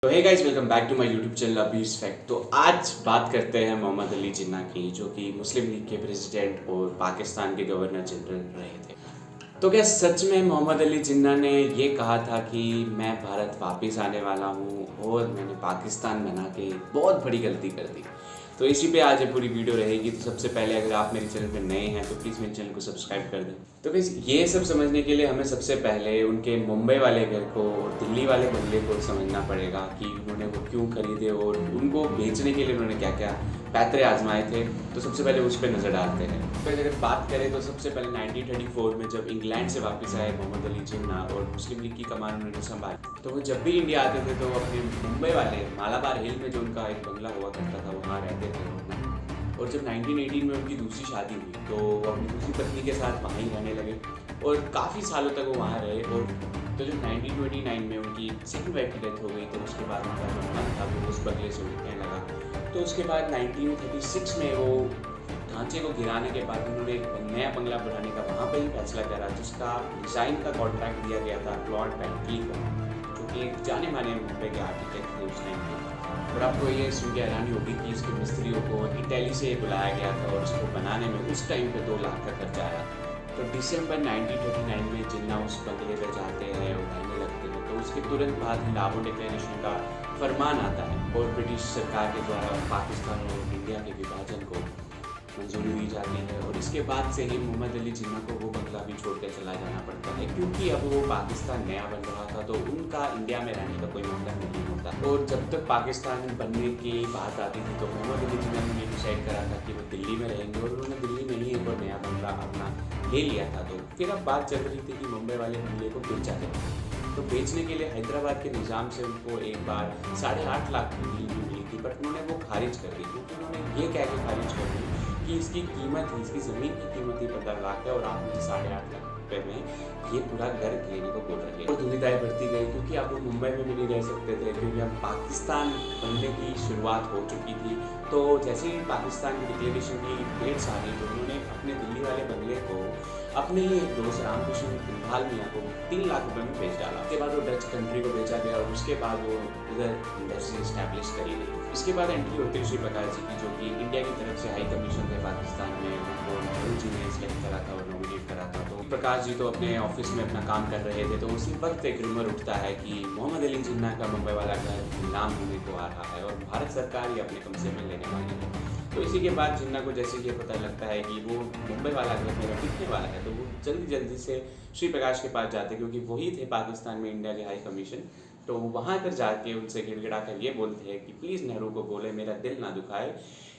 तो hey guys, welcome back to my YouTube channel Abeer's fact. तो आज बात करते हैं मोहम्मद अली जिन्ना की, जो कि मुस्लिम लीग के प्रेसिडेंट और पाकिस्तान के गवर्नर जनरल रहे थे। तो क्या सच में मोहम्मद अली जिन्ना ने ये कहा था कि मैं भारत वापस आने वाला हूँ और मैंने पाकिस्तान बना के बहुत बड़ी गलती कर दी? तो इसी पे आज ये पूरी वीडियो रहेगी। तो सबसे पहले अगर आप मेरे चैनल पे नए हैं तो प्लीज़ मेरे चैनल को सब्सक्राइब कर दें। तो गाइस, ये सब समझने के लिए हमें सबसे पहले उनके मुंबई वाले घर को और दिल्ली वाले बंगले को समझना पड़ेगा कि उन्होंने वो क्यों खरीदे और उनको बेचने के लिए उन्होंने क्या क्या पैतरे आजमाए थे। तो सबसे पहले उस पर नज़र डालते हैं। फिर अगर बात करें तो सबसे पहले 1934 में जब इंग्लैंड से वापस आए मोहम्मद अली जिन्ना और मुस्लिम लीग की कमान उन्होंने संभाली, तो वो जब भी इंडिया आते थे तो अपने मुंबई वाले मालाबार हिल में जो उनका एक बंगला हुआ करता था वहाँ रहते थे। और जब 1918 में उनकी दूसरी शादी हुई तो वो अपनी दूसरी पत्नी के साथ वहाँ ही रहने लगे और काफ़ी सालों तक वो वहाँ रहे। और तो जब 1929 में उनकी सेकंड वाइफ की डेथ हो गई तो उसके बाद उनका जो मन था वो उस बंगले से उठने लगा। तो उसके बाद 1936 में वो ढांचे को गिराने के बाद उन्होंने एक नया बंगला बनाने का वहाँ पर ही फैसला करा, जिसका डिज़ाइन का कॉन्ट्रैक्ट दिया गया था क्लॉड पेंटली को, जो कि एक जाने माने मुंबई के आर्किटेक्ट थे उस टाइम के। और आपको ये सुन के हैरानी होगी कि इसके मिस्त्रियों को इटली से बुलाया गया था और इसको बनाने में उस टाइम पे 2 लाख का खर्चा आया। तो दिसंबर 1939 में जिन्ना उस बंगले में जाते हैं और रहने लगते हैं। तो उसके तुरंत बाद लाहौर डिक्लेरेशन का फरमान आता है और ब्रिटिश सरकार के द्वारा पाकिस्तान और इंडिया के विभाजन को मंजूरी दी जाती है। और इसके बाद से ही मोहम्मद अली जिन्ना को वो बंगला भी छोड़कर चला जाना पड़ता है, क्योंकि अब वो पाकिस्तान नया बन रहा था तो उनका इंडिया में रहने का कोई मौका नहीं होता। और जब तक पाकिस्तान बनने की बात आती थी तो मोहम्मद अली जिन्ना ने डिसाइड करा था कि वो दिल्ली में रहेंगे और उन्होंने दिल्ली में ही एक और नया बंगला अपना ले लिया था। तो फिर अब बात चल रही थी कि मुंबई वाले बंगले को बेचा जाए। तो बेचने के लिए हैदराबाद के निज़ाम से उनको एक बार 8.5 लाख की डील मिली थी, बट उन्होंने वो खारिज कर दी, क्योंकि उन्होंने ये कह के खारिज कर दी कि इसकी कीमत ही, इसकी ज़मीन की कीमत ही 15 लाख है और आप मुझे 8.5 लाख रुपये में ये पूरा घर लेने को बोल रहे हैं। और दुविधाएं बढ़ती गई, क्योंकि आप लोग मुंबई में भी नहीं रह सकते थे, क्योंकि अब पाकिस्तान बनने की शुरुआत हो चुकी थी। तो जैसे ही पाकिस्तान की डिक्लेरेशन की डेट्स आ गई तो उन्होंने अपने दिल्ली वाले बंगले को अपने ही एक दोस्त रामकृष्ण बिंदाल मियाँ को 3 लाख रुपए में बेच डाला। उसके बाद वो डच कंट्री को बेचा गया और उसके बाद वो उधर इंडस्ट्री इस्टेब्लिश करी गई। इसके बाद एंट्री होती है श्री प्रकाश जी की, जो कि इंडिया की तरफ से हाई कमीशन थे पाकिस्तान में, उनको नेहरू जी ने सिलेक्ट करा था और नॉमिनेट करा था। तो प्रकाश जी तो अपने ऑफिस में अपना काम कर रहे थे, तो उसी वक्त एक रूमर उठता है कि मोहम्मद अली जिन्ना का मुंबई वाला घर नीलाम होने को आ रहा है और भारत सरकार ये अपने कब्जे में लेने वाली है। तो इसी के बाद जिन्ना को जैसे ये पता लगता है कि वो मुंबई वाला घर मेरा बिकने वाला है, तो वो जल्दी से श्री प्रकाश के पास जाते, क्योंकि वही थे पाकिस्तान में इंडिया के हाई कमीशन। तो वहाँ कर जाके उनसे गिड़गिड़ा कर ये बोलते हैं कि प्लीज़ नेहरू को बोले मेरा दिल ना दुखाए,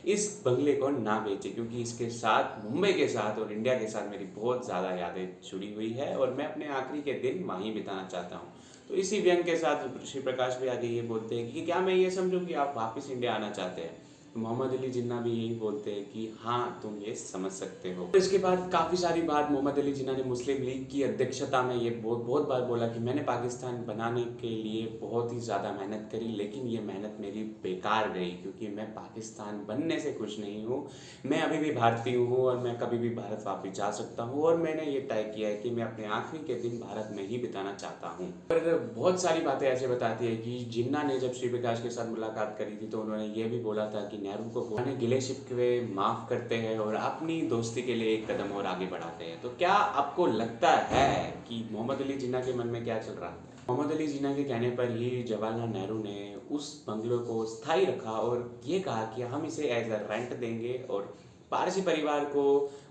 इस बंगले को ना बेचे, क्योंकि इसके साथ, मुंबई के साथ और इंडिया के साथ मेरी बहुत ज़्यादा यादें जुड़ी हुई है और मैं अपने आखिरी के दिन वहीं बिताना चाहता हूँ। तो इसी व्यंग के साथ श्री प्रकाश भी आगे ये बोलते हैं कि क्या मैं ये समझूँ कि आप वापस इंडिया आना चाहते हैं? तो मोहम्मद अली जिन्ना भी यही बोलते हैं कि हाँ, तुम ये समझ सकते हो। इसके बाद काफ़ी सारी बार मोहम्मद अली जिन्ना ने मुस्लिम लीग की अध्यक्षता में ये बहुत बार बोला कि मैंने पाकिस्तान बनाने के लिए बहुत ही ज़्यादा मेहनत करी, लेकिन ये मेहनत मेरी बेकार गई, क्योंकि मैं पाकिस्तान बनने से खुश नहीं हूँ। मैं अभी भी भारतीय हूँ और मैं कभी भी भारत वापस जा सकता हूँ और मैंने ये तय किया है कि मैं अपने आखिरी के दिन भारत में ही बिताना चाहता हूँ। पर बहुत सारी बातें ऐसे बताती है कि जिन्ना ने जब श्री प्रकाश के साथ मुलाकात करी थी तो उन्होंने ये भी बोला था कि नेहरू को पुराने गिले शिकवे माफ़ करते हैं और अपनी दोस्ती के लिए एक कदम और आगे बढ़ाते हैं। तो क्या आपको लगता है कि मोहम्मद अली जिन्ना के मन में क्या चल रहा है? मोहम्मद अली जिन्ना के कहने पर ही जवाहरलाल नेहरू ने उस बंगलों को स्थायी रखा और ये कहा कि हम इसे एज अ रेंट देंगे और पारसी परिवार को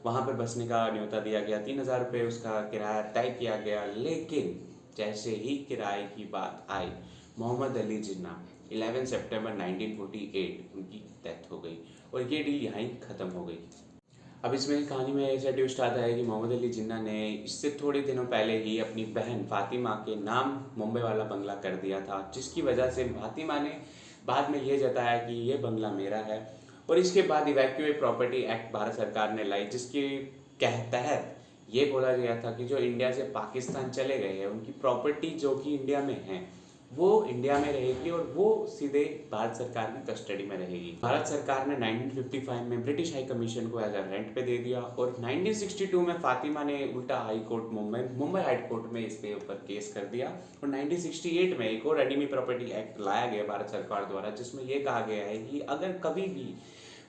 वहाँ पर बसने का न्योता दिया गया। 3,000 रुपये उसका किराया तय किया गया। लेकिन जैसे ही किराए की बात आई, मोहम्मद अली जिन्ना 11 सितंबर 1948 उनकी डेथ हो गई और ये डील यहाँ ही ख़त्म हो गई। अब इसमें कहानी में ऐसा ट्विस्ट आता है कि मोहम्मद अली जिन्ना ने इससे थोड़े दिनों पहले ही अपनी बहन फातिमा के नाम मुंबई वाला बंगला कर दिया था, जिसकी वजह से फातिमा ने बाद में ये जताया कि ये बंगला मेरा है। और इसके बाद इवैक्यूएट प्रॉपर्टी एक्ट भारत सरकार ने लाई, जिसके तहत ये बोला गया था कि जो इंडिया से पाकिस्तान चले गए हैं उनकी प्रॉपर्टी जो कि इंडिया में है वो इंडिया में रहेगी और वो सीधे भारत सरकार की कस्टडी में रहेगी। भारत सरकार ने 1955 में ब्रिटिश हाई कमीशन को एज रेंट पे दे दिया और 1962 में फातिमा ने उल्टा high court Mumbai high court में इसके ऊपर केस कर दिया और 1968 में एक और एनिमी प्रॉपर्टी एक्ट लाया गया भारत सरकार द्वारा, जिसमें यह कहा गया है कि अगर कभी भी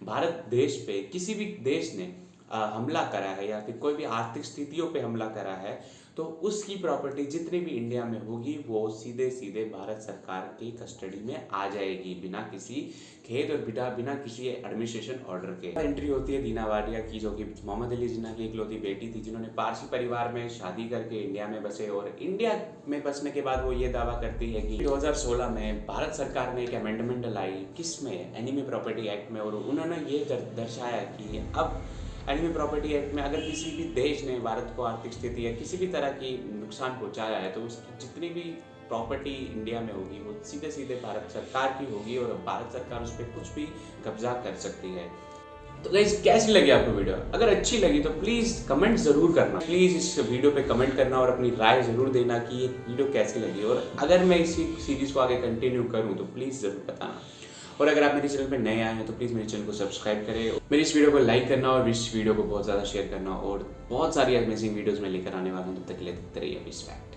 भारत देश पे किसी भी देश ने हमला करा है या फिर कोई भी आर्थिक स्थितियों पे हमला करा है तो उसकी प्रॉपर्टी जितनी भी इंडिया में होगी वो सीधे सीधे भारत सरकार की कस्टडी में आ जाएगी, बिना किसी खेद और बिना किसी एडमिनिस्ट्रेशन ऑर्डर के। एंट्री होती है दीना वाडिया की, जो कि मोहम्मद अली जिन्ना की इकलौती बेटी थी, जिन्होंने पारसी परिवार में शादी करके इंडिया में बसे और इंडिया में बसने के बाद वो ये दावा करती है कि 2016 में भारत सरकार ने एक अमेंडमेंट लाई किसमें, एनिमी प्रॉपर्टी एक्ट में, और उन्होंने ये दर्शाया कि अब एनिमी प्रॉपर्टी एक्ट में अगर किसी भी देश ने भारत को आर्थिक स्थिति या किसी भी तरह की नुकसान पहुंचाया है तो उसकी जितनी भी प्रॉपर्टी इंडिया में होगी वो सीधे सीधे भारत सरकार की होगी और भारत सरकार उस पर कुछ भी कब्जा कर सकती है। तो गाइस कैसी लगी आपको वीडियो? अगर अच्छी लगी तो प्लीज़ कमेंट ज़रूर करना, प्लीज़ इस वीडियो पे कमेंट करना और अपनी राय ज़रूर देना कि ये वीडियो कैसी लगी, और अगर मैं इसी सीरीज़ को आगे कंटिन्यू करूँ तो प्लीज़ ज़रूर बताना। और अगर आप मेरे चैनल पे नए आए हैं तो प्लीज़ मेरे चैनल को सब्सक्राइब करें, मेरी इस वीडियो को लाइक करना और इस वीडियो को बहुत ज़्यादा शेयर करना, और बहुत सारी अमेजिंग वीडियोस में लेकर आने वाला हूँ। तब तक के लिए देखते रहिए बीर्स फैक्ट।